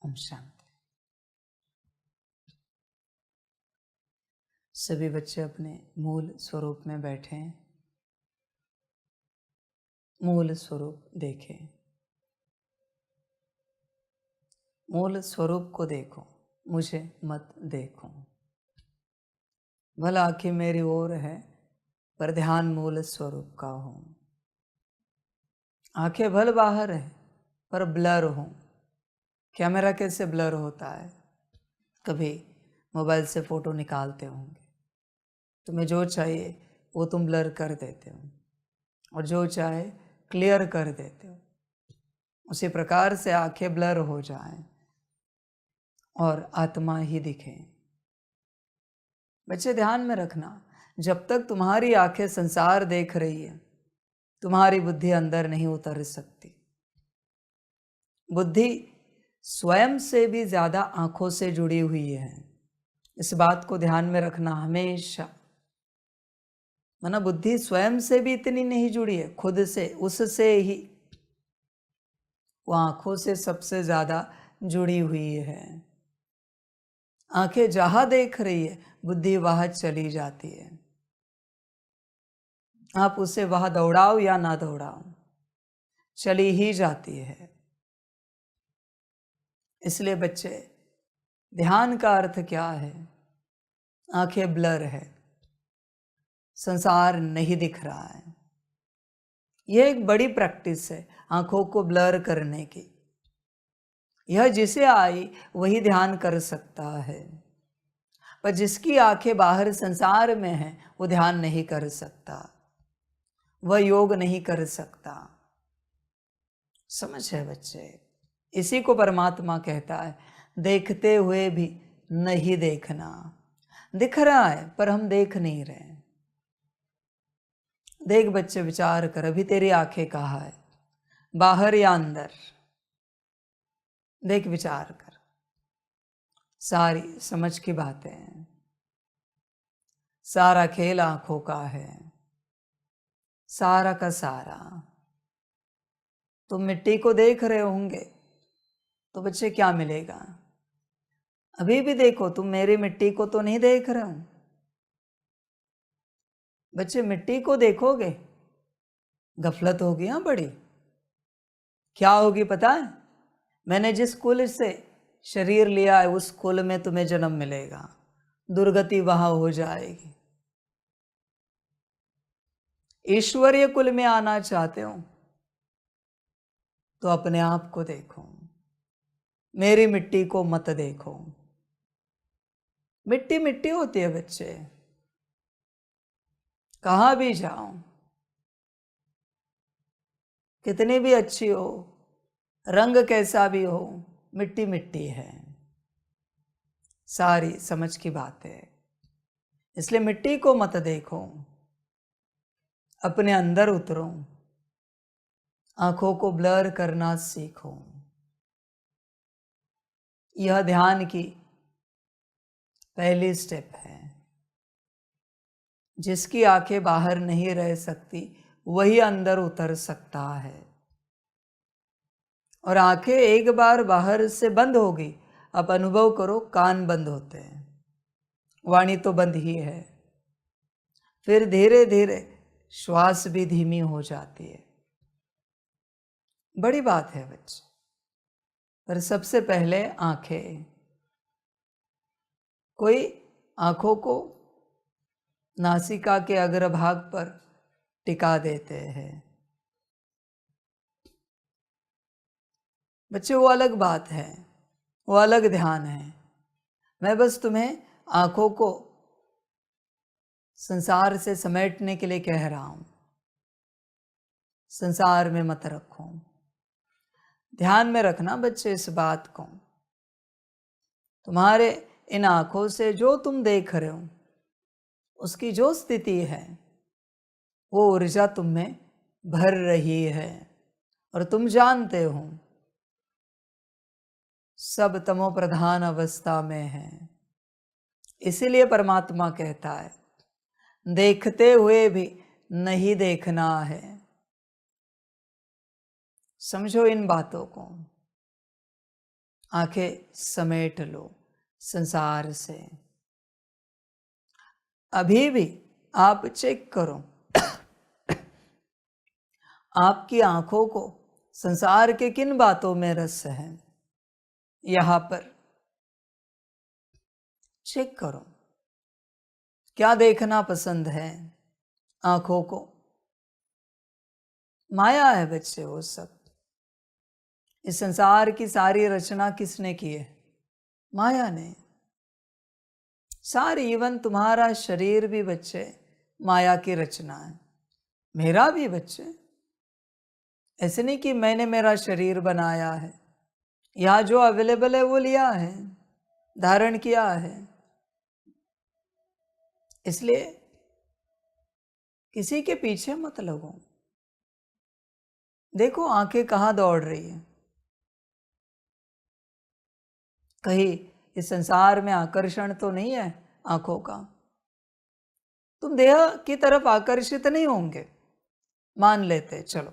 ओम शांति। सभी बच्चे अपने मूल स्वरूप में बैठे, मूल स्वरूप देखें। मूल स्वरूप को देखो, मुझे मत देखो। भला आंखें मेरी ओर है पर ध्यान मूल स्वरूप का हो। आंखें भल बाहर है पर ब्लर हो। कैमरा कैसे ब्लर होता है? कभी मोबाइल से फोटो निकालते होंगे, तुम्हें जो चाहिए वो तुम ब्लर कर देते हो और जो चाहे क्लियर कर देते हो। उसी प्रकार से आंखें ब्लर हो जाएं और आत्मा ही दिखे। बच्चे ध्यान में रखना, जब तक तुम्हारी आंखें संसार देख रही है, तुम्हारी बुद्धि अंदर नहीं उतर सकती। बुद्धि स्वयं से भी ज्यादा आंखों से जुड़ी हुई है। इस बात को ध्यान में रखना हमेशा। माना बुद्धि स्वयं से भी इतनी नहीं जुड़ी है, खुद से, उससे ही वो आंखों से सबसे ज्यादा जुड़ी हुई है। आंखें जहां देख रही है, बुद्धि वहां चली जाती है। आप उसे वहां दौड़ाओ या ना दौड़ाओ, चली ही जाती है। इसलिए बच्चे, ध्यान का अर्थ क्या है? आंखें ब्लर है, संसार नहीं दिख रहा है। यह एक बड़ी प्रैक्टिस है आंखों को ब्लर करने की। यह जिसे आई वही ध्यान कर सकता है, पर जिसकी आंखें बाहर संसार में हैं वो ध्यान नहीं कर सकता, वह योग नहीं कर सकता। समझ है बच्चे? इसी को परमात्मा कहता है, देखते हुए भी नहीं देखना। दिख रहा है पर हम देख नहीं रहे। देख बच्चे, विचार कर, अभी तेरी आंखें कहाँ है, बाहर या अंदर? देख, विचार कर। सारी समझ की बातें हैं। सारा खेल आंखों का है, सारा का सारा। तुम मिट्टी को देख रहे होंगे तो बच्चे क्या मिलेगा? अभी भी देखो, तुम मेरी मिट्टी को तो नहीं देख रहे हो। बच्चे, मिट्टी को देखोगे, गफलत होगी। हाँ, बड़ी। क्या होगी पता है? मैंने जिस कुल से शरीर लिया है उस कुल में तुम्हें जन्म मिलेगा, दुर्गति वहां हो जाएगी। ईश्वरीय कुल में आना चाहते हो तो अपने आप को देखो, मेरी मिट्टी को मत देखो। मिट्टी मिट्टी होती है बच्चे, कहां भी जाओ, कितनी भी अच्छी हो, रंग कैसा भी हो, मिट्टी मिट्टी है। सारी समझ की बात है। इसलिए मिट्टी को मत देखो, अपने अंदर उतरो, आंखों को ब्लर करना सीखो। यह ध्यान की पहली स्टेप है। जिसकी आंखें बाहर नहीं रह सकती वही अंदर उतर सकता है। और आंखें एक बार बाहर से बंद होगी, अब अनुभव करो, कान बंद होते हैं, वाणी तो बंद ही है। फिर धीरे धीरे श्वास भी धीमी हो जाती है। बड़ी बात है बच्चे। पर सबसे पहले आंखें, कोई आंखों को नासिका के अग्रभाग पर टिका देते हैं। बच्चे, वो अलग बात है, वो अलग ध्यान है। मैं बस तुम्हें आंखों को संसार से समेटने के लिए कह रहा हूं। संसार में मत रखो। ध्यान में रखना बच्चे इस बात को, तुम्हारे इन आंखों से जो तुम देख रहे हो उसकी जो स्थिति है वो ऊर्जा तुम में भर रही है। और तुम जानते हो सब तमो प्रधान अवस्था में है। इसीलिए परमात्मा कहता है, देखते हुए भी नहीं देखना है। समझो इन बातों को। आंखें समेट लो संसार से। अभी भी आप चेक करो आपकी आंखों को संसार के किन बातों में रस है। यहां पर चेक करो क्या देखना पसंद है आंखों को। माया है बच्चे वो सब। इस संसार की सारी रचना किसने की है? माया ने। सारी, इवन तुम्हारा शरीर भी बच्चे माया की रचना है, मेरा भी बच्चे। ऐसे नहीं कि मैंने मेरा शरीर बनाया है, यहाँ जो अवेलेबल है वो लिया है, धारण किया है। इसलिए किसी के पीछे मत लगो। देखो आंखें कहाँ दौड़ रही है। कहीं इस संसार में आकर्षण तो नहीं है आंखों का? तुम देह की तरफ आकर्षित नहीं होंगे, मान लेते चलो।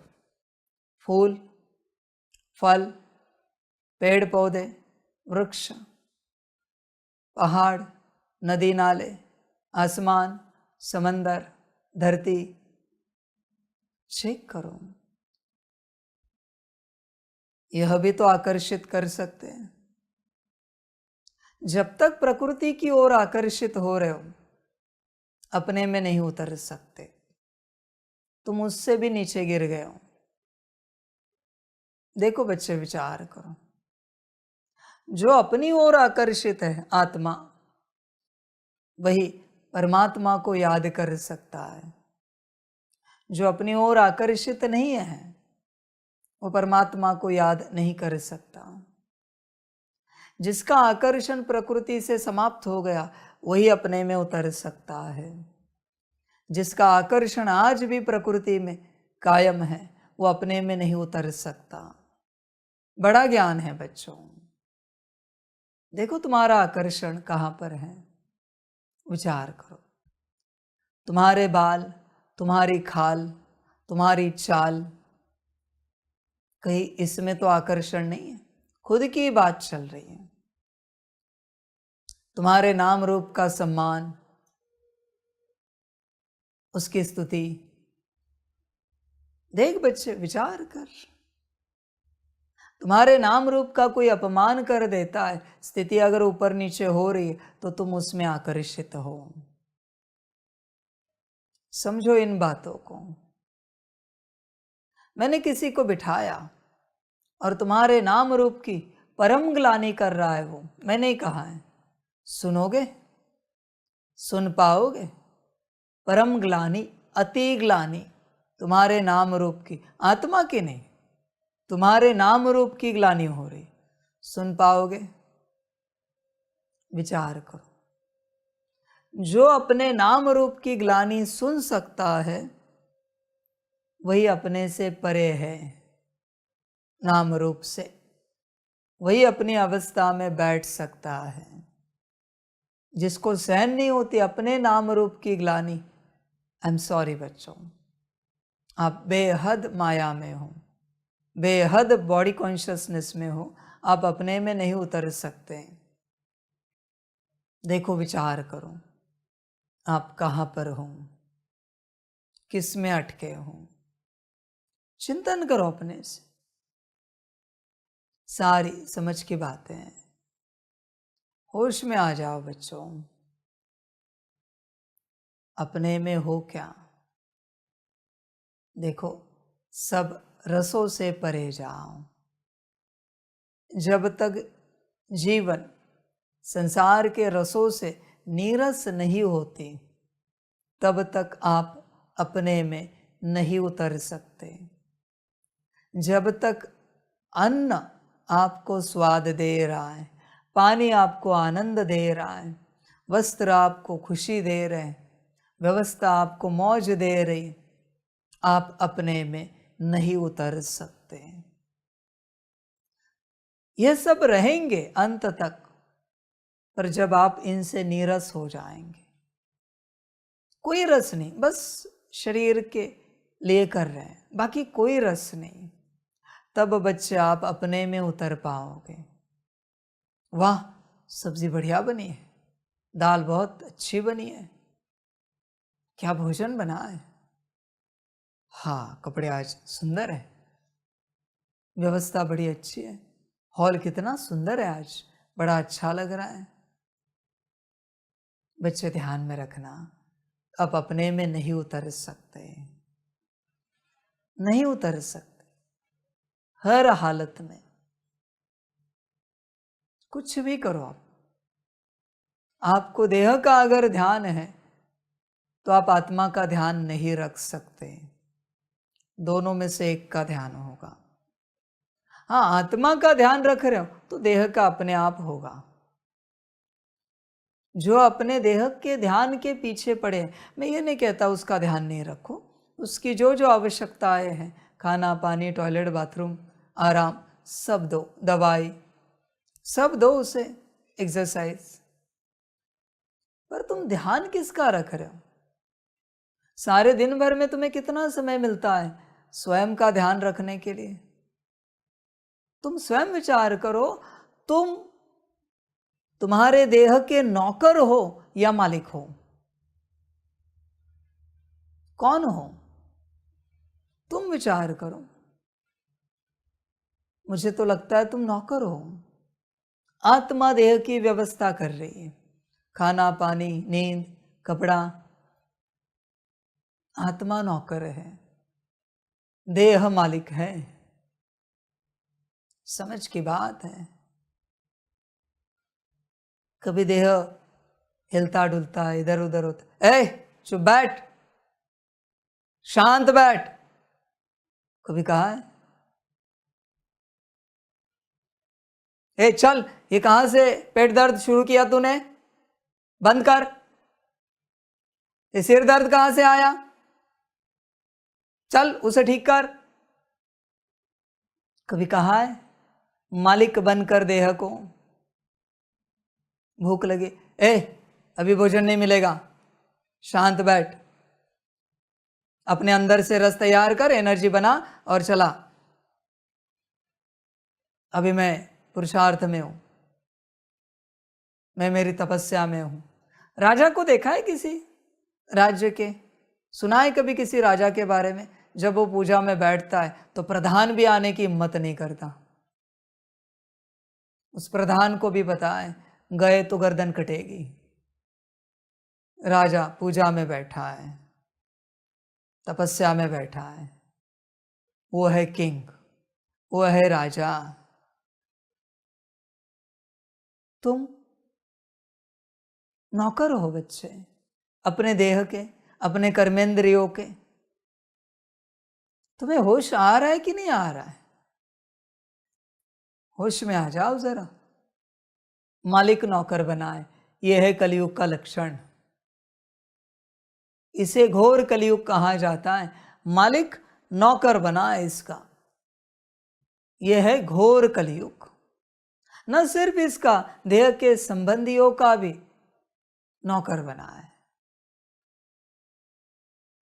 फूल, फल, पेड़ पौधे, वृक्ष, पहाड़, नदी नाले, आसमान, समंदर, धरती, चेक करो। यह भी तो आकर्षित कर सकते हैं। जब तक प्रकृति की ओर आकर्षित हो रहे हो, अपने में नहीं उतर सकते। तुम उससे भी नीचे गिर गए हो। देखो बच्चे, विचार करो। जो अपनी ओर आकर्षित है आत्मा, वही परमात्मा को याद कर सकता है। जो अपनी ओर आकर्षित नहीं है, वो परमात्मा को याद नहीं कर सकता। जिसका आकर्षण प्रकृति से समाप्त हो गया, वही अपने में उतर सकता है। जिसका आकर्षण आज भी प्रकृति में कायम है, वो अपने में नहीं उतर सकता। बड़ा ज्ञान है बच्चों। देखो तुम्हारा आकर्षण कहाँ पर है, विचार करो। तुम्हारे बाल, तुम्हारी खाल, तुम्हारी चाल, कहीं इसमें तो आकर्षण नहीं है, खुद की बात चल रही है। तुम्हारे नाम रूप का सम्मान, उसकी स्तुति। देख बच्चे, विचार कर। तुम्हारे नाम रूप का कोई अपमान कर देता है, स्थिति अगर ऊपर नीचे हो रही है, तो तुम उसमें आकर्षित हो। समझो इन बातों को। मैंने किसी को बिठाया और तुम्हारे नाम रूप की परम ग्लानि कर रहा है वो, मैंने ही कहा है। सुनोगे? सुन पाओगे? परम ग्लानि, अति ग्लानि तुम्हारे नाम रूप की, आत्मा की नहीं, तुम्हारे नाम रूप की ग्लानि हो रही, सुन पाओगे? विचार करो। जो अपने नाम रूप की ग्लानि सुन सकता है, वही अपने से परे है। नाम रूप से वही अपनी अवस्था में बैठ सकता है। जिसको सहन नहीं होती अपने नाम रूप की ग्लानि, आई एम सॉरी बच्चों, आप बेहद माया में हो, बेहद बॉडी कॉन्शियसनेस में हो, आप अपने में नहीं उतर सकते। देखो, विचार करो, आप कहाँ पर हो, किस में अटके हो। चिंतन करो अपने से। सारी समझ की बातें हैं। होश में आ जाओ बच्चों। अपने में हो क्या? देखो, सब रसों से परे जाओ। जब तक जीवन संसार के रसों से नीरस नहीं होती, तब तक आप अपने में नहीं उतर सकते। जब तक अन्न आपको स्वाद दे रहा है, पानी आपको आनंद दे रहा है, वस्त्र आपको खुशी दे रहे हैं, व्यवस्था आपको मौज दे रही, आप अपने में नहीं उतर सकते। यह सब रहेंगे अंत तक, पर जब आप इनसे नीरस हो जाएंगे, कोई रस नहीं, बस शरीर के लिए कर रहे हैं, बाकी कोई रस नहीं, तब बच्चे आप अपने में उतर पाओगे। वाह, सब्जी बढ़िया बनी है, दाल बहुत अच्छी बनी है, क्या भोजन बना है। हाँ, कपड़े आज सुंदर है, व्यवस्था बड़ी अच्छी है, हॉल कितना सुंदर है आज, बड़ा अच्छा लग रहा है। बच्चे ध्यान में रखना, आप अपने में नहीं उतर सकते, नहीं उतर सकते। हर हालत में कुछ भी करो आपको देह का अगर ध्यान है तो आप आत्मा का ध्यान नहीं रख सकते, दोनों में से एक का ध्यान होगा। हाँ, आत्मा का ध्यान रख रहे हो तो देह का अपने आप होगा। जो अपने देह के ध्यान के पीछे पड़े हैं, मैं ये नहीं कहता उसका ध्यान नहीं रखो, उसकी जो जो आवश्यकताएं हैं, खाना पानी टॉयलेट बाथरूम आराम सब दो, दवाई सब दो उसे, एक्सरसाइज, पर तुम ध्यान किसका रख रहे हो। सारे दिन भर में तुम्हें कितना समय मिलता है स्वयं का ध्यान रखने के लिए। तुम स्वयं विचार करो, तुम्हारे देह के नौकर हो या मालिक हो, कौन हो? तुम विचार करो। मुझे तो लगता है तुम नौकर हो। आत्मा देह की व्यवस्था कर रही है, खाना पानी नींद कपड़ा, आत्मा नौकर है, देह मालिक है। समझ की बात है। कभी देह हिलता डुलता इधर उधर होता, ए चुप बैठ, शांत बैठ, कभी कहा है? ए चल, ये कहां से पेट दर्द शुरू किया तूने, बंद कर। ये सिर दर्द कहां से आया, चल उसे ठीक कर। कभी कहा है मालिक बनकर देह को? भूख लगी, ए अभी भोजन नहीं मिलेगा, शांत बैठ, अपने अंदर से रस तैयार कर, एनर्जी बना और चला। अभी मैं पुरुषार्थ में हूं, मैं मेरी तपस्या में हूं। राजा को देखा है किसी राज्य के, सुना है कभी किसी राजा के बारे में? जब वो पूजा में बैठता है तो प्रधान भी आने की हिम्मत नहीं करता। उस प्रधान को भी पता है गए तो गर्दन कटेगी। राजा पूजा में बैठा है, तपस्या में बैठा है, वो है किंग, वो है राजा। तुम नौकर हो बच्चे, अपने देह के, अपने कर्मेंद्रियों के। तुम्हें होश आ रहा है कि नहीं आ रहा है? होश में आ जाओ जरा। मालिक नौकर बनाए, यह है कलयुग का लक्षण। इसे घोर कलयुग कहा जाता है। मालिक नौकर बनाए इसका, यह है घोर कलयुग। न सिर्फ इसका, देह के संबंधियों का भी नौकर बना है,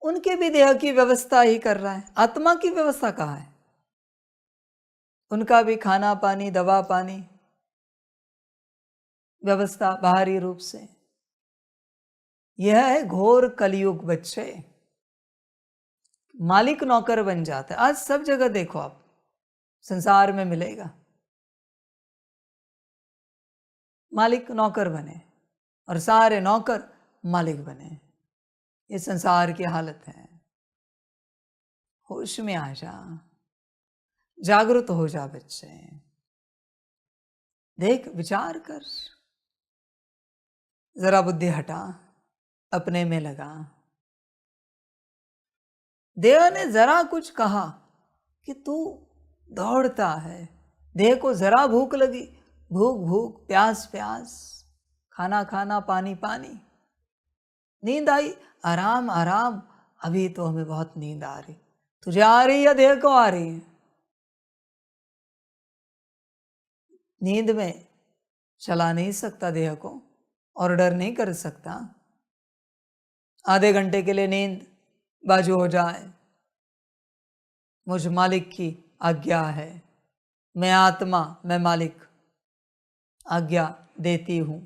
उनके भी देह की व्यवस्था ही कर रहा है। आत्मा की व्यवस्था कहाँ है? उनका भी खाना पानी दवा पानी व्यवस्था बाहरी रूप से। यह है घोर कलयुग बच्चे। मालिक नौकर बन जाता है। आज सब जगह देखो आप, संसार में मिलेगा, मालिक नौकर बने और सारे नौकर मालिक बने। ये संसार की हालत है। होश में आ जा, जागृत हो जा बच्चे, देख विचार कर, जरा बुद्धि हटा, अपने में लगा। देह ने जरा कुछ कहा कि तू दौड़ता है, देह को जरा भूख लगी, भूख भूख प्यास प्यास, खाना खाना पानी पानी, नींद आई आराम आराम, अभी तो हमें बहुत नींद आ रही। तुझे आ रही या देह को आ रही है? नींद में चला नहीं सकता देह को, ऑर्डर नहीं कर सकता। आधे घंटे के लिए नींद बाजू हो जाए, मुझ मालिक की आज्ञा है, मैं आत्मा मैं मालिक, आज्ञा देती हूँ,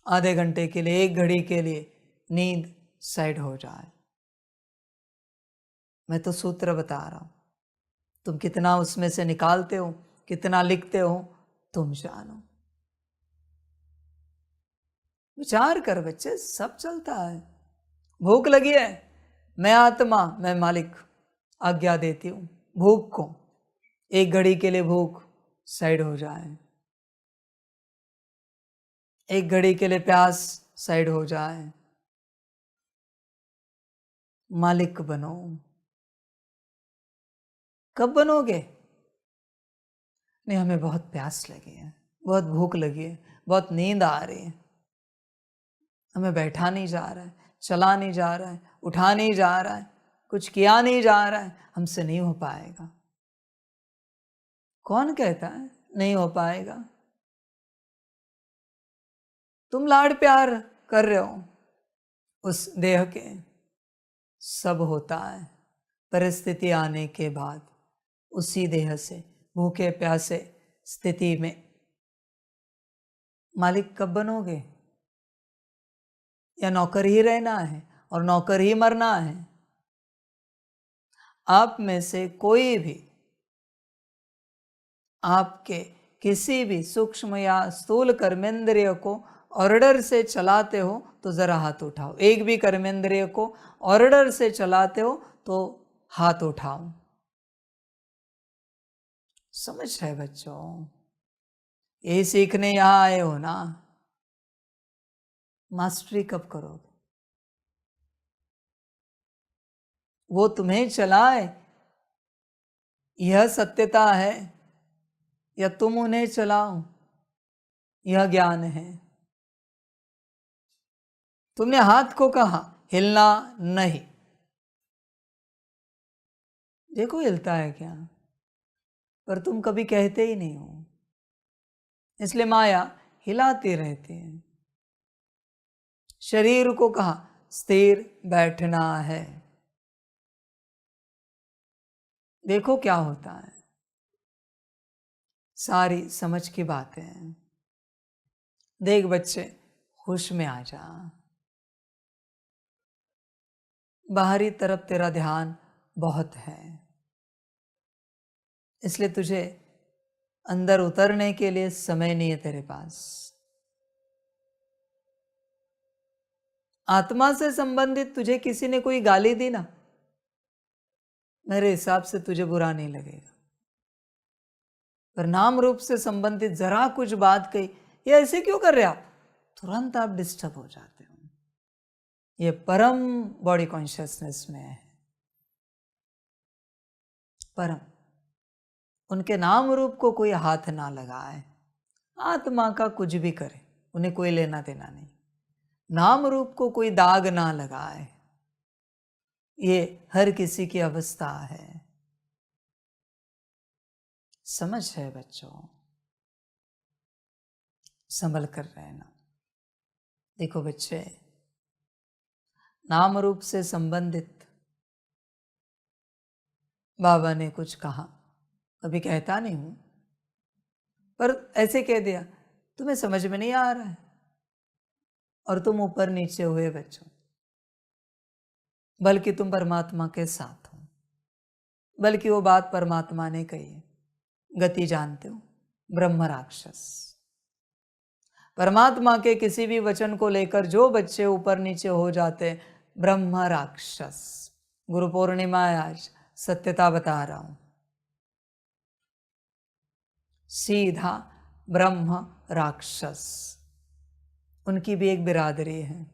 आधे घंटे के लिए, 1 घड़ी के लिए नींद साइड हो जाए। मैं तो सूत्र बता रहा हूँ, तुम कितना उसमें से निकालते हो, कितना लिखते हो, तुम जानो। विचार कर बच्चे, सब चलता है। भूख लगी है, मैं आत्मा, मैं मालिक आज्ञा देती हूँ, भूख को 1 घड़ी के लिए भूख साइड हो जाए, 1 घड़ी के लिए प्यास साइड हो जाए। मालिक बनो। कब बनोगे? नहीं, हमें बहुत प्यास लगी है, बहुत भूख लगी है, बहुत नींद आ रही है, हमें बैठा नहीं जा रहा है, चला नहीं जा रहा है, उठा नहीं जा रहा है, कुछ किया नहीं जा रहा है, हमसे नहीं हो पाएगा। कौन कहता है नहीं हो पाएगा? तुम लाड़ प्यार कर रहे हो उस देह के, सब होता है परिस्थिति आने के बाद। उसी देह से भूखे प्यासे स्थिति में मालिक कब बनोगे? या नौकर ही रहना है और नौकर ही मरना है? आप में से कोई भी आपके किसी भी सूक्ष्म या स्थूल कर्मेंद्रिय को ऑर्डर से चलाते हो तो जरा हाथ उठाओ। एक भी कर्मेंद्रिय को ऑर्डर से चलाते हो तो हाथ उठाओ। समझ रहे बच्चों? यही सीखने यहां आए हो ना? मास्टरी कब करोगे? वो तुम्हें चलाए, यह सत्यता है, या तुम उन्हें चलाओ, यह ज्ञान है। तुमने हाथ को कहा हिलना नहीं, देखो हिलता है क्या, पर तुम कभी कहते ही नहीं हो, इसलिए माया हिलाती रहती है। शरीर को कहा स्थिर बैठना है, देखो क्या होता है। सारी समझ की बातें हैं। देख बच्चे, होश में आ जा। बाहरी तरफ तेरा ध्यान बहुत है, इसलिए तुझे अंदर उतरने के लिए समय नहीं है तेरे पास। आत्मा से संबंधित तुझे किसी ने कोई गाली दी ना, मेरे हिसाब से तुझे बुरा नहीं लगेगा। पर नाम रूप से संबंधित जरा कुछ बात कही, ये ऐसे क्यों कर रहे आप, तुरंत आप डिस्टर्ब हो जाते हो। ये परम बॉडी कॉन्शियसनेस में है। परम, उनके नाम रूप को कोई हाथ ना लगाए। आत्मा का कुछ भी करे, उन्हें कोई लेना देना नहीं। नाम रूप को कोई दाग ना लगाए, ये हर किसी की अवस्था है। समझ है बच्चों? संभल कर रहना। देखो बच्चे, नाम रूप से संबंधित बाबा ने कुछ कहा, कभी कहता नहीं हूं, पर ऐसे कह दिया, तुम्हें समझ में नहीं आ रहा है और तुम ऊपर नीचे हुए बच्चों, बल्कि तुम परमात्मा के साथ हो। बल्कि वो बात परमात्मा ने कही है, गति जानते हो, ब्रह्म राक्षस। परमात्मा के किसी भी वचन को लेकर जो बच्चे ऊपर नीचे हो जाते, ब्रह्म राक्षस। गुरु पूर्णिमा है आज, सत्यता बता रहा हूं। सीधा ब्रह्म राक्षस, उनकी भी एक बिरादरी है।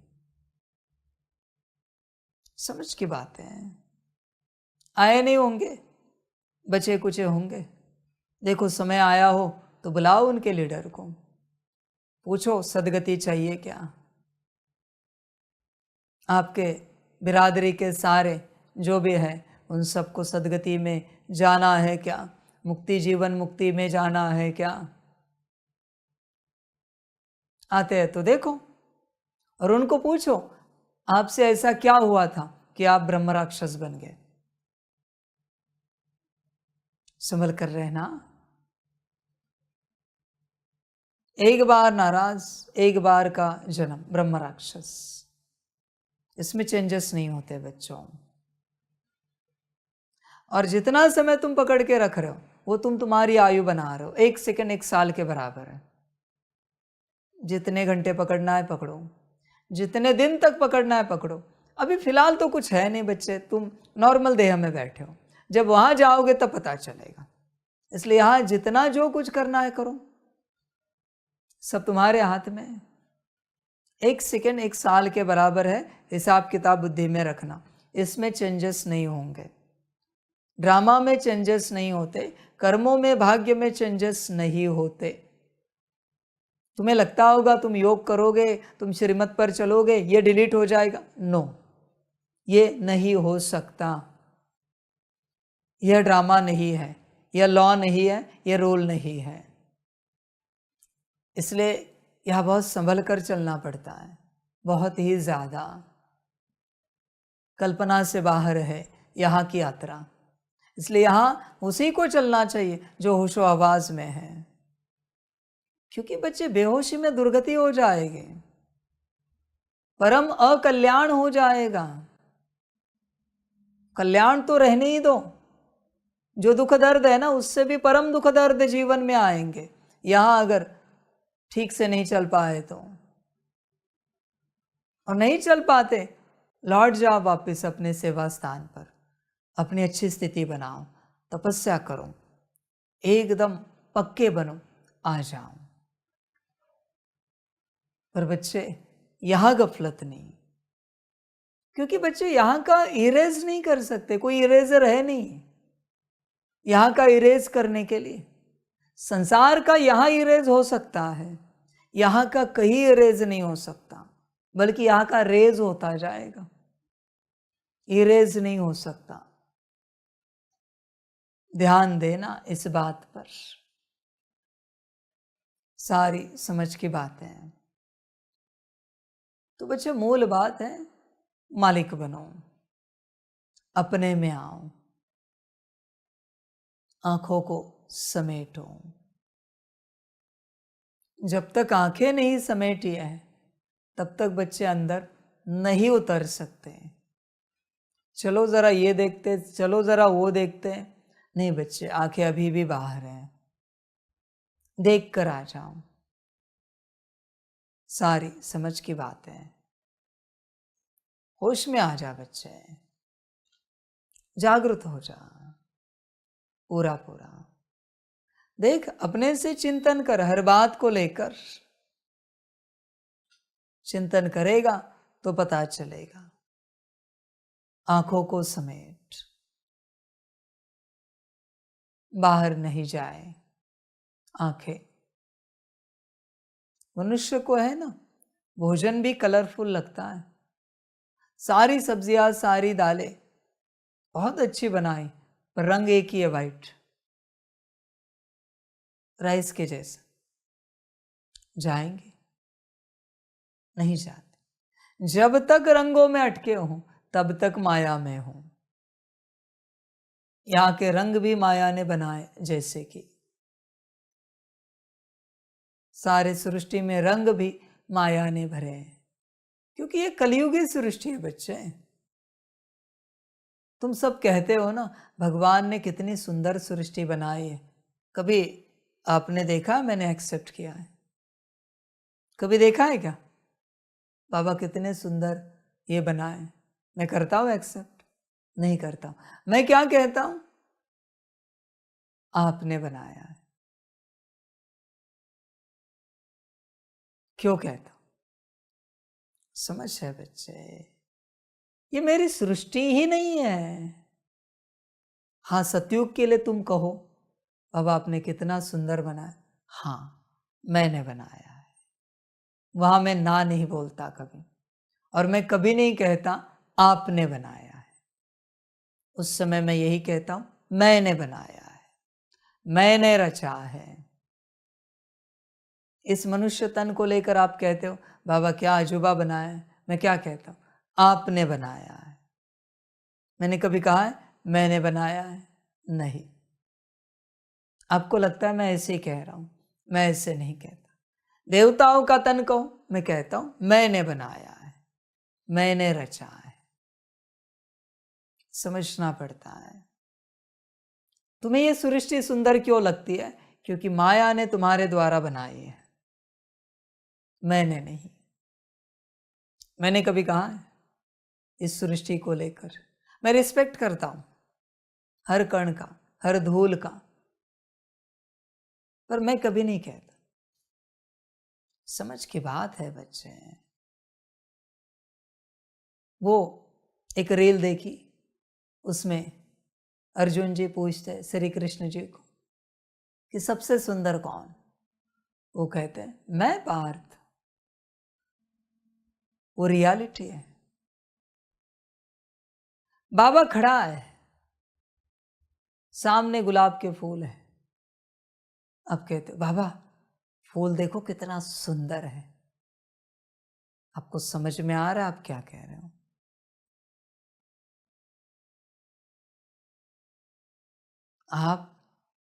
समझ की बात है। आए नहीं होंगे, बचे कुचे होंगे। देखो समय आया हो तो बुलाओ उनके लीडर को, पूछो सदगति चाहिए क्या। आपके बिरादरी के सारे जो भी है उन सबको सदगति में जाना है क्या, मुक्ति जीवन मुक्ति में जाना है क्या। आते हैं तो देखो, और उनको पूछो आपसे ऐसा क्या हुआ था कि आप ब्रह्म राक्षस बन गए। संभल कर रहना। एक बार नाराज, एक बार का जन्म, ब्रह्म राक्षस। इसमें चेंजेस नहीं होते बच्चों। और जितना समय तुम पकड़ के रख रहे हो वो तुम्हारी आयु बना रहे हो। 1 सेकंड 1 साल के बराबर है। जितने घंटे पकड़ना है पकड़ो, जितने दिन तक पकड़ना है पकड़ो। अभी फिलहाल तो कुछ है नहीं बच्चे, तुम नॉर्मल देह में बैठे हो। जब वहां जाओगे तब पता चलेगा। इसलिए यहां जितना जो कुछ करना है करो, सब तुम्हारे हाथ में है। 1 सेकंड 1 साल के बराबर है। हिसाब किताब बुद्धि में रखना, इसमें चेंजेस नहीं होंगे। ड्रामा में चेंजेस नहीं होते, कर्मों में भाग्य में चेंजेस नहीं होते। तुम्हें लगता होगा तुम योग करोगे, तुम श्रीमत पर चलोगे, ये डिलीट हो जाएगा। नो, ये नहीं हो सकता। यह ड्रामा नहीं है, यह लॉ नहीं है, यह रूल नहीं है। इसलिए यह बहुत संभल कर चलना पड़ता है, बहुत ही ज्यादा। कल्पना से बाहर है यहाँ की यात्रा। इसलिए यहाँ उसी को चलना चाहिए जो होशो आवाज में है, क्योंकि बच्चे बेहोशी में दुर्गति हो जाएंगे, परम अकल्याण हो जाएगा। कल्याण तो रहने ही दो, जो दुख दर्द है ना उससे भी परम दुख दर्द जीवन में आएंगे यहां अगर ठीक से नहीं चल पाए तो। और नहीं चल पाते, लौट जाओ वापस अपने सेवा स्थान पर, अपनी अच्छी स्थिति बनाओ, तपस्या करो, एकदम पक्के बनो, आ जाओ। पर बच्चे यहां गफलत नहीं, क्योंकि बच्चे यहां का इरेज नहीं कर सकते, कोई इरेजर है नहीं यहां का इरेज करने के लिए। संसार का यहां इरेज हो सकता है, यहां का कहीं इरेज नहीं हो सकता, बल्कि यहां का रेज होता जाएगा, इरेज नहीं हो सकता। ध्यान देना इस बात पर। सारी समझ की बातें हैं। तो बच्चे मूल बात है, मालिक बनो, अपने में आओ, आंखों को समेटो। जब तक आंखें नहीं समेटी है तब तक बच्चे अंदर नहीं उतर सकते। चलो जरा ये देखते, चलो जरा वो देखते, नहीं बच्चे, आंखें अभी भी बाहर हैं, देख कर आ जाओ। सारी समझ की बात है। होश में आ जा बच्चे, जागृत हो जा पूरा पूरा। देख, अपने से चिंतन कर, हर बात को लेकर चिंतन करेगा तो पता चलेगा। आंखों को समेट, बाहर नहीं जाए आंखें। मनुष्य को है ना, भोजन भी कलरफुल लगता है। सारी सब्जियां, सारी दालें बहुत अच्छी बनाई, पर रंग एक ही है, वाइट, राइस के जैसा। जाएंगे? नहीं जाते। जब तक रंगों में अटके हों तब तक माया में हों। यहाँ के रंग भी माया ने बनाए, जैसे कि सारे सृष्टि में रंग भी माया ने भरे हैं, क्योंकि ये कलयुगी सृष्टि है बच्चे। तुम सब कहते हो ना भगवान ने कितनी सुंदर सृष्टि बनाई है, कभी आपने देखा मैंने एक्सेप्ट किया है? कभी देखा है क्या? बाबा कितने सुंदर ये बनाए, मैं करता हूं एक्सेप्ट? नहीं करता हूं। मैं क्या कहता हूं? आपने बनाया है। क्यों कहता हूं? समझ है बच्चे, ये मेरी सृष्टि ही नहीं है। हाँ, सतयुग के लिए तुम कहो बाबा आपने कितना सुंदर बनाया, हाँ मैंने बनाया है, वहां मैं ना नहीं बोलता कभी, और मैं कभी नहीं कहता आपने बनाया है। उस समय मैं यही कहता हूं मैंने बनाया है, मैंने रचा है। इस मनुष्य तन को लेकर आप कहते हो बाबा क्या अजूबा बनाया है, मैं क्या कहता हूं? आपने बनाया है। मैंने कभी कहा है मैंने बनाया है? नहीं। आपको लगता है मैं ऐसे ही कह रहा हूं, मैं ऐसे नहीं कहता। देवताओं का तन कहो, मैं कहता हूं मैंने बनाया है, मैंने रचा है। समझना पड़ता है। तुम्हें ये सृष्टि सुंदर क्यों लगती है? क्योंकि माया ने तुम्हारे द्वारा बनाई है, मैंने नहीं। मैंने कभी कहा है इस सृष्टि को लेकर? मैं रिस्पेक्ट करता हूं हर कण का, हर धूल का, पर मैं कभी नहीं कहता। समझ की बात है बच्चे। वो एक रील देखी, उसमें अर्जुन जी पूछते श्री कृष्ण जी को कि सबसे सुंदर कौन? वो कहते हैं मैं पार्थ। वो रियलिटी है। बाबा खड़ा है, सामने गुलाब के फूल है। अब कहते बाबा फूल देखो कितना सुंदर है। आपको समझ में आ रहा है आप क्या कह रहे हो? आप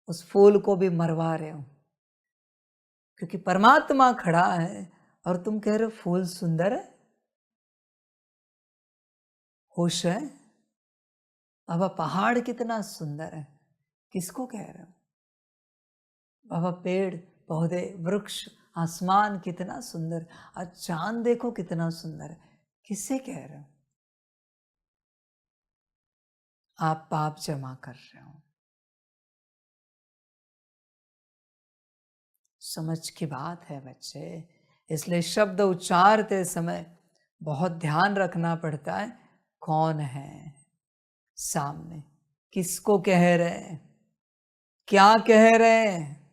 उस फूल को भी मरवा रहे हो, क्योंकि परमात्मा खड़ा है और तुम कह रहे हो फूल सुंदर है। होश है? बाबा पहाड़ कितना सुंदर है, किसको कह रहे हो? बाबा पेड़ पौधे वृक्ष आसमान कितना सुंदर, आज चांद देखो कितना सुंदर है, किससे कह रहे हो? आप पाप जमा कर रहे हो। समझ की बात है बच्चे। इसलिए शब्द उच्चारते समय बहुत ध्यान रखना पड़ता है, कौन है सामने, किसको कह रहे हैं, क्या कह रहे हैं।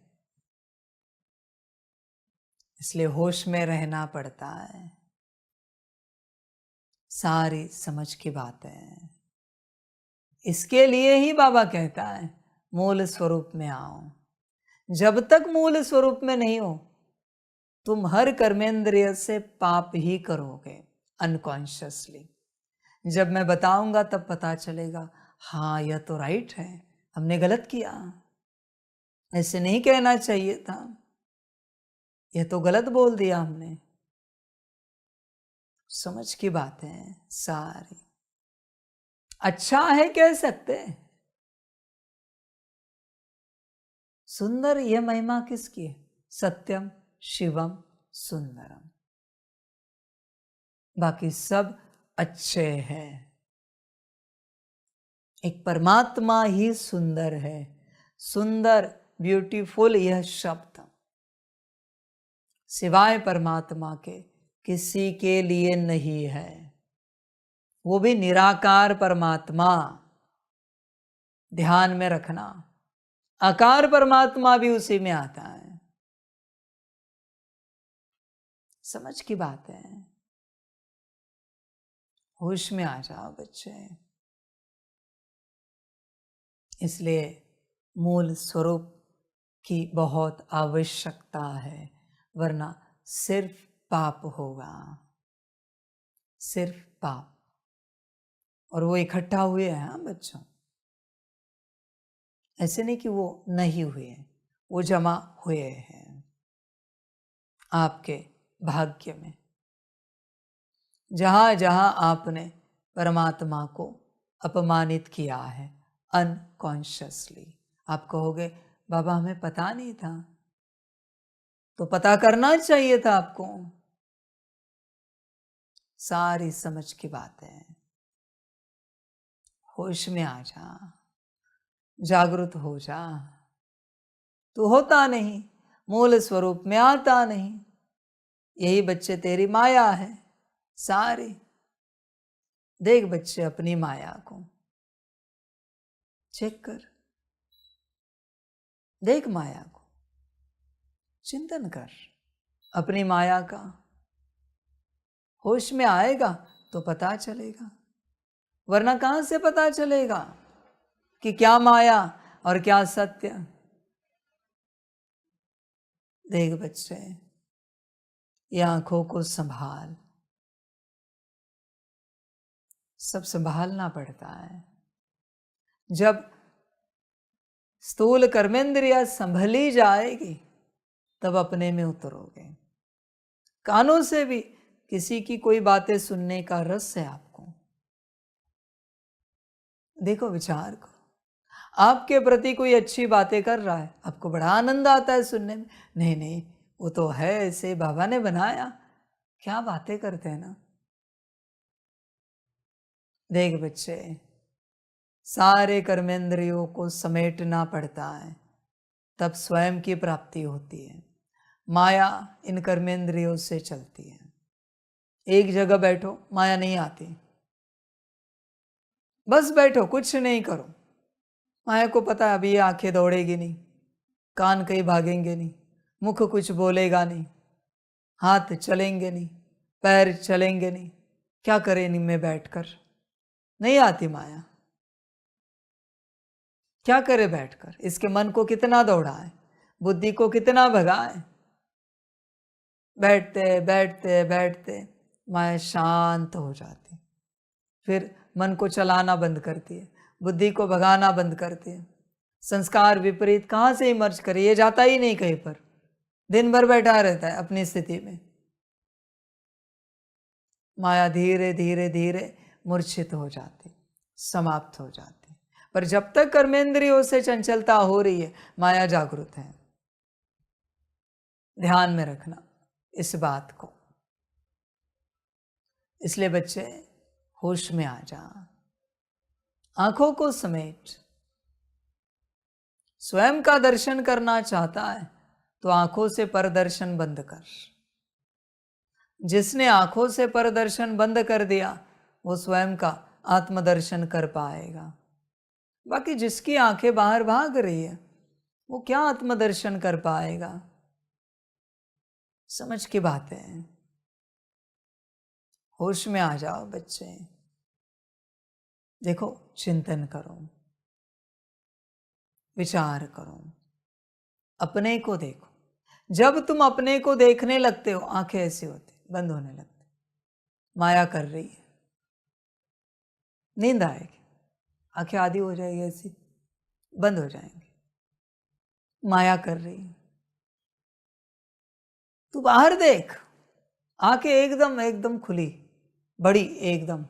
इसलिए होश में रहना पड़ता है। सारी समझ की बातें। इसके लिए ही बाबा कहता है मूल स्वरूप में आओ। जब तक मूल स्वरूप में नहीं हो, तुम हर कर्मेंद्रिय से पाप ही करोगे अनकॉन्शियसली। जब मैं बताऊंगा तब पता चलेगा, हाँ यह तो राइट है, हमने गलत किया, ऐसे नहीं कहना चाहिए था, यह तो गलत बोल दिया हमने। समझ की बात है सारी। अच्छा है कह सकते, सुंदर यह महिमा किसकी है? सत्यम शिवम सुंदरम। बाकी सब अच्छे हैं, एक परमात्मा ही सुंदर है। सुंदर ब्यूटीफुल यह शब्द सिवाय परमात्मा के किसी के लिए नहीं है। वो भी निराकार परमात्मा, ध्यान में रखना। आकार परमात्मा भी उसी में आता है। समझ की बात है। होश में आ जाओ बच्चे। इसलिए मूल स्वरूप की बहुत आवश्यकता है, वरना सिर्फ पाप होगा, सिर्फ पाप। और वो इकट्ठा हुए हैं। हाँ बच्चों, ऐसे नहीं कि वो नहीं हुए हैं, वो जमा हुए हैं आपके भाग्य में। जहां जहां आपने परमात्मा को अपमानित किया है अनकॉन्शियसली, आप कहोगे बाबा हमें पता नहीं था, तो पता करना चाहिए था आपको। सारी समझ की बात है। होश में आ जा, जागृत हो जा। तू होता नहीं, मूल स्वरूप में आता नहीं। यही बच्चे तेरी माया है सारी। देख बच्चे अपनी माया को चेक कर, देख माया को, चिंतन कर अपनी माया का। होश में आएगा तो पता चलेगा, वरना कहां से पता चलेगा कि क्या माया और क्या सत्य। देख बच्चे, ये आंखों को संभाल, सब संभालना पड़ता है। जब स्थूल कर्मेंद्रिया संभली जाएगी तब अपने में उतरोगे। कानों से भी किसी की कोई बातें सुनने का रस है आपको। देखो, विचार करो, आपके प्रति कोई अच्छी बातें कर रहा है, आपको बड़ा आनंद आता है सुनने में। नहीं नहीं, वो तो है ऐसे, बाबा ने बनाया, क्या बातें करते हैं ना। देख बच्चे, सारे कर्मेंद्रियों को समेटना पड़ता है, तब स्वयं की प्राप्ति होती है। माया इन कर्मेंद्रियों से चलती है। एक जगह बैठो, माया नहीं आती। बस बैठो, कुछ नहीं करो, माया को पता है अभी ये आंखें दौड़ेगी नहीं, कान कहीं भागेंगे नहीं, मुख कुछ बोलेगा नहीं, हाथ चलेंगे नहीं, पैर चलेंगे नहीं, क्या करें इनमें बैठकर। नहीं आती माया, क्या करे बैठकर। इसके मन को कितना दौड़ाए, बुद्धि को कितना भगाए। बैठते बैठते बैठते माया शांत हो जाती, फिर मन को चलाना बंद करती है, बुद्धि को भगाना बंद करती है। संस्कार विपरीत कहाँ से इमर्ज करे, ये जाता ही नहीं कहीं पर, दिन भर बैठा रहता है अपनी स्थिति में। माया धीरे धीरे धीरे मूर्छित हो जाती, समाप्त हो जाती। पर जब तक कर्मेंद्रियों से चंचलता हो रही है, माया जागृत है। ध्यान में रखना इस बात को। इसलिए बच्चे, होश में आ जा, आंखों को समेट। स्वयं का दर्शन करना चाहता है तो आंखों से परदर्शन बंद कर। जिसने आंखों से परदर्शन बंद कर दिया, वो स्वयं का आत्मदर्शन कर पाएगा। बाकी जिसकी आंखें बाहर भाग रही है, वो क्या आत्मदर्शन कर पाएगा। समझ की बात है। होश में आ जाओ बच्चे। देखो, चिंतन करो, विचार करो, अपने को देखो। जब तुम अपने को देखने लगते हो, आंखें ऐसी होती, बंद होने लगती। माया कर रही है, नींद आएगी, आंखें आधी हो जाएगी, ऐसी बंद हो जाएंगी। माया कर रही है, तू बाहर देख, आंखें एकदम एकदम खुली, बड़ी, एकदम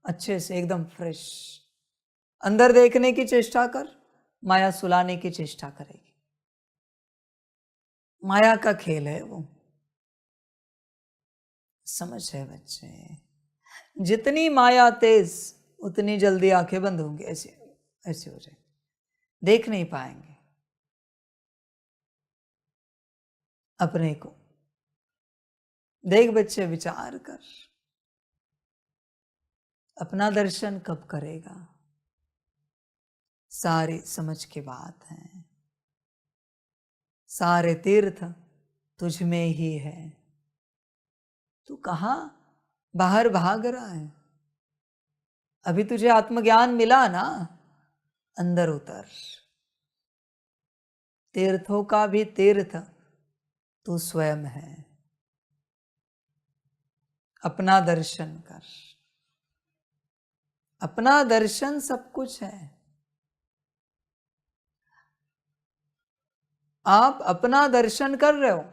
अच्छे से, एकदम फ्रेश। अंदर देखने की चेष्टा कर, माया सुलाने की चेष्टा करेगी। माया का खेल है वो। समझ है बच्चे। जितनी माया तेज, उतनी जल्दी आंखें बंद होंगी, ऐसे ऐसे हो जाए, देख नहीं पाएंगे अपने को। देख बच्चे, विचार कर, अपना दर्शन कब करेगा। सारी समझ की बात है। सारे तीर्थ तुझ में ही है। तू कहाँ बाहर भाग रहा है। अभी तुझे आत्मज्ञान मिला ना, अंदर उतर। तीर्थों का भी तीर्थ तू स्वयं है। अपना दर्शन कर। अपना दर्शन सब कुछ है। आप अपना दर्शन कर रहे हो।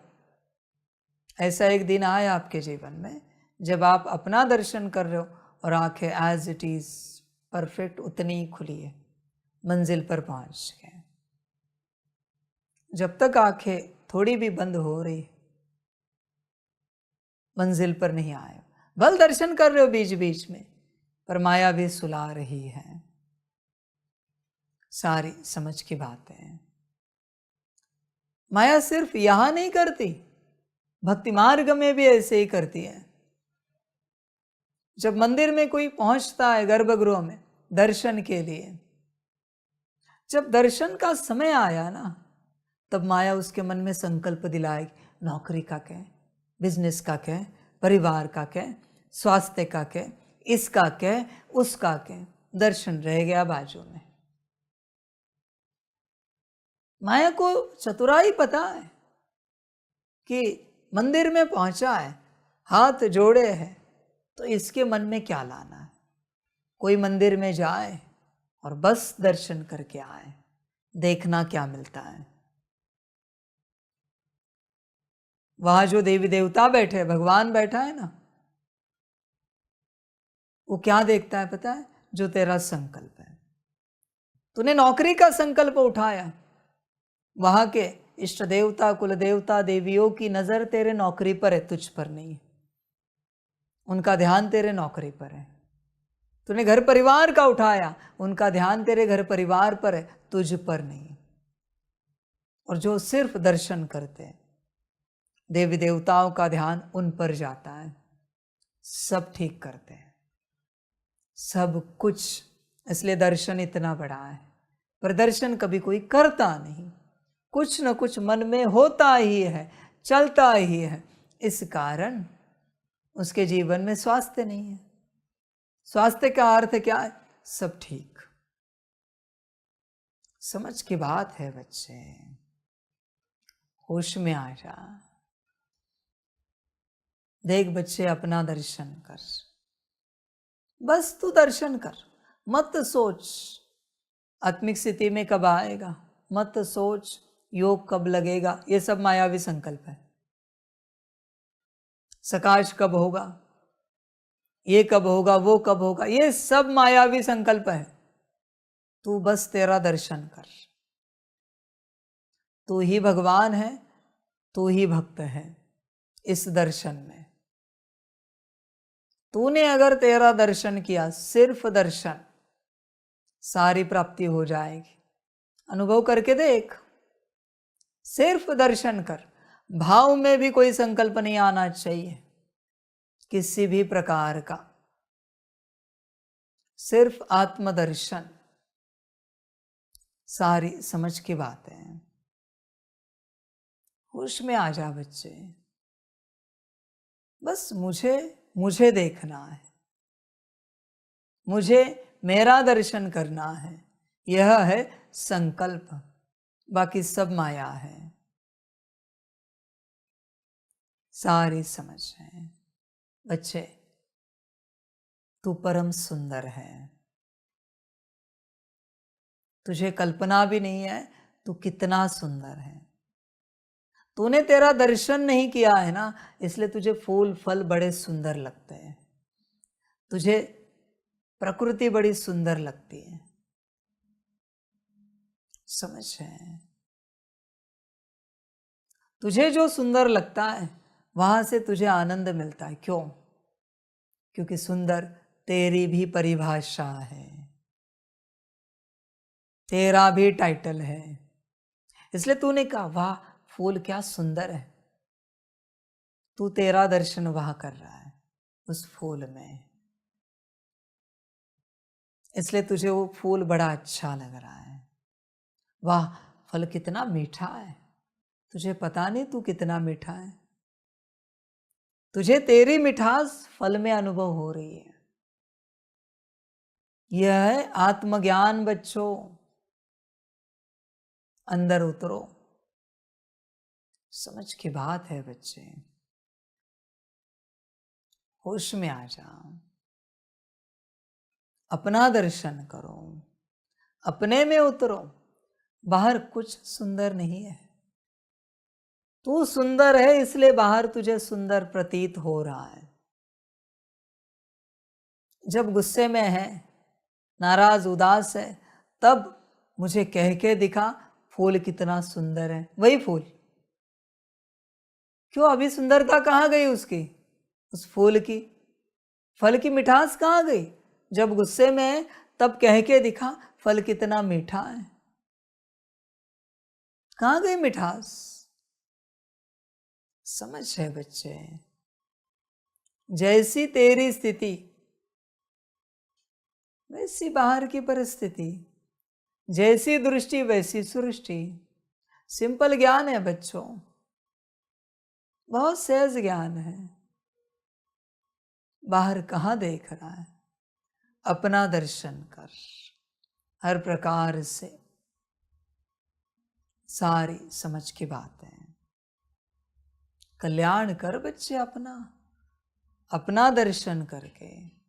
ऐसा एक दिन आया आपके जीवन में जब आप अपना दर्शन कर रहे हो और आंखें एज इट इज परफेक्ट उतनी ही खुली है, मंजिल पर पहुंच गए। जब तक आंखें थोड़ी भी बंद हो रही, मंजिल पर नहीं आए। भल दर्शन कर रहे हो बीच बीच में, पर माया भी सुला रही है। सारी समझ की बात है। माया सिर्फ यहां नहीं करती, भक्ति मार्ग में भी ऐसे ही करती है। जब मंदिर में कोई पहुंचता है गर्भगृह में दर्शन के लिए, जब दर्शन का समय आया ना, तब माया उसके मन में संकल्प दिलाएगी, नौकरी का क्या, बिजनेस का क्या, परिवार का क्या, स्वास्थ्य का क्या, इसका क्या, उसका क्या। दर्शन रह गया बाजू में। माया को चतुराई पता है कि मंदिर में पहुंचा है, हाथ जोड़े हैं, तो इसके मन में क्या लाना है। कोई मंदिर में जाए और बस दर्शन करके आए, देखना क्या मिलता है। वहां जो देवी देवता बैठे, भगवान बैठा है ना, वो क्या देखता है पता है? जो तेरा संकल्प है। तूने नौकरी का संकल्प उठाया, वहां के इष्ट देवता, कुल देवता, देवियों की नजर तेरे नौकरी पर है, तुझ पर नहीं है। उनका ध्यान तेरे नौकरी पर है। तूने घर परिवार का उठाया, उनका ध्यान तेरे घर परिवार पर है, तुझ पर नहीं। और जो सिर्फ दर्शन करते हैं, देवी देवताओं का ध्यान उन पर जाता है, सब ठीक करते हैं, सब कुछ। इसलिए दर्शन इतना बड़ा है। पर दर्शन कभी कोई करता नहीं, कुछ न कुछ मन में होता ही है, चलता ही है। इस कारण उसके जीवन में स्वास्थ्य नहीं है। स्वास्थ्य का अर्थ क्या है? सब ठीक। समझ की बात है बच्चे, होश में आ जा। देख बच्चे, अपना दर्शन कर, बस तू दर्शन कर, मत सोच आत्मिक स्थिति में कब आएगा, मत सोच योग कब लगेगा। ये सब मायावी संकल्प है। सकाश कब होगा, ये कब होगा, वो कब होगा, ये सब मायावी संकल्प है। तू बस तेरा दर्शन कर। तू ही भगवान है, तू ही भक्त है। इस दर्शन में तूने अगर तेरा दर्शन किया, सिर्फ दर्शन, सारी प्राप्ति हो जाएगी। अनुभव करके देख, सिर्फ दर्शन कर। भाव में भी कोई संकल्प नहीं आना चाहिए किसी भी प्रकार का, सिर्फ आत्मदर्शन। सारी समझ की बातें हैं। होश में आ जा बच्चे, बस मुझे देखना है, मुझे मेरा दर्शन करना है। यह है संकल्प, बाकी सब माया है। सारी समझ है बच्चे। तू परम सुंदर है, तुझे कल्पना भी नहीं है तू कितना सुंदर है। तूने तेरा दर्शन नहीं किया है ना, इसलिए तुझे फूल फल बड़े सुंदर लगते हैं, तुझे प्रकृति बड़ी सुंदर लगती है। समझ है? तुझे जो सुंदर लगता है वहां से तुझे आनंद मिलता है। क्यों? क्योंकि सुंदर तेरी भी परिभाषा है, तेरा भी टाइटल है। इसलिए तूने कहा वाह फूल क्या सुंदर है। तू तेरा दर्शन वहां कर रहा है उस फूल में, इसलिए तुझे वो फूल बड़ा अच्छा लग रहा है। वाह फल कितना मीठा है, तुझे पता नहीं तू कितना मीठा है। तुझे तेरी मिठास फल में अनुभव हो रही है। यह है आत्मज्ञान बच्चों। अंदर उतरो, समझ की बात है बच्चे। होश में आ जाओ, अपना दर्शन करो, अपने में उतरो। बाहर कुछ सुंदर नहीं है, तू सुंदर है इसलिए बाहर तुझे सुंदर प्रतीत हो रहा है। जब गुस्से में है, नाराज उदास है, तब मुझे कह के दिखा फूल कितना सुंदर है। वही फूल, क्यों अभी सुंदरता कहाँ गई उसकी, उस फूल की? फल की मिठास कहाँ गई? जब गुस्से में है तब कह के दिखा फल कितना मीठा है। कहाँ गई मिठास? समझ है बच्चे, जैसी तेरी स्थिति वैसी बाहर की परिस्थिति, जैसी दृष्टि वैसी सृष्टि। सिंपल ज्ञान है बच्चों, बहुत सहज ज्ञान है। बाहर कहाँ देख रहा है? अपना दर्शन कर, हर प्रकार से। सारी समझ की बात है। कल्याण कर बच्चे अपना, अपना दर्शन करके।